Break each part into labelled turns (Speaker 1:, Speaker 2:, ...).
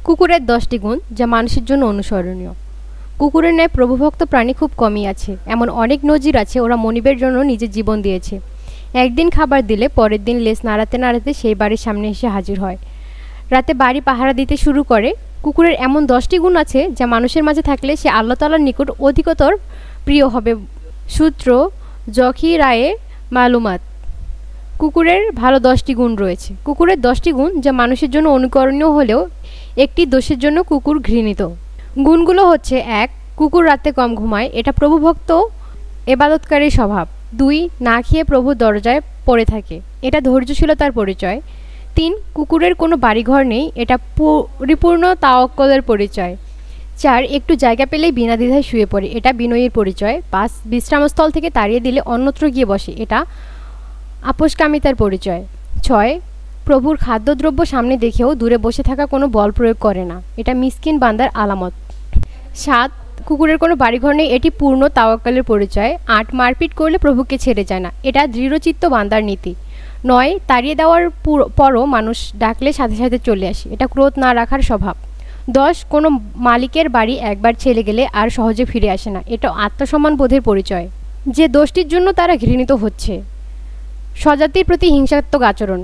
Speaker 1: কুকুরের 10টি গুণ যা মানুষের জন্য অনুসরণীয়। কুকুরের ন্যায় প্রভুভক্ত প্রাণী খুব কমই আছে। এমন অনেক নজির আছে ওরা মনিবের জন্য নিজের জীবন দিয়েছে। একদিন খাবার দিলে পরের দিন লেজ নাড়াতে নাড়াতে সেই বাড়ির সামনে এসে হাজির হয়। রাতে বাড়ি পাহারা দিতে শুরু করে। কুকুরের এমন 10টি গুণ আছে যা মানুষের মাঝে থাকলে সে আল্লাহ তাআলার নিকট অধিকতর প্রিয় হবে। সূত্র জকি রায়ে মালুমাত। কুকুরের ভালো 10টি গুণ রয়েছে। কুকুরের 10টি গুণ যা মানুষের জন্য অনুকরণীয় হলেও একটি দোষের জন্য কুকুর ঘৃণিত। গুণগুলো হচ্ছে: 1. কুকুর রাতে কম ঘুমায়, এটা প্রভুভক্ত এবাদতকারীর স্বভাব। 2. না খেয়ে প্রভুর দরজায় পড়ে থাকে, এটা ধৈর্যশীলতার পরিচয়। 3. কুকুরের কোনো বাড়িঘর নেই, এটা পরিপূর্ণ তাওয়াক্কুলের পরিচয়। 4. একটু জায়গা পেলেই বিনা দ্বিধায় শুয়ে পড়ে, এটা বিনয়ের পরিচয়। 5. বিশ্রামস্থল থেকে তাড়িয়ে দিলে অন্যত্র গিয়ে বসে, এটা আপোষকামিতার পরিচয়। 6. প্রভুর খাদ্যদ্রব্য সামনে দেখেও দূরে বসে থাকা কোনো বল প্রয়োগ করে না, এটা মিসকিন বান্দার আলামত। 7. কুকুরের কোনো বাড়িঘর নেই, এটি পূর্ণ তাওয়াক্কুলের পরিচয়। 8. মারপিট করলে প্রভুকে ছেড়ে যায় না, এটা দৃঢ়চিত্ত বান্দার নীতি। 9. তাড়িয়ে দেওয়ার পরও মানুষ ডাকলে সাথে সাথে চলে আসে, এটা ক্রোধ না রাখার স্বভাব। 10. কোনো মালিকের বাড়ি একবার ছেড়ে গেলে আর সহজে ফিরে আসে না, এটা আত্মসম্মান বোধের পরিচয়। যে দোষটির জন্য তারা ঘৃণিত হচ্ছে, স্বজাতির প্রতি হিংসাত্মক আচরণ।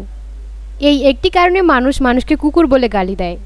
Speaker 1: এই একটি কারণে মানুষ মানুষকে কুকুর বলে গালি দেয়।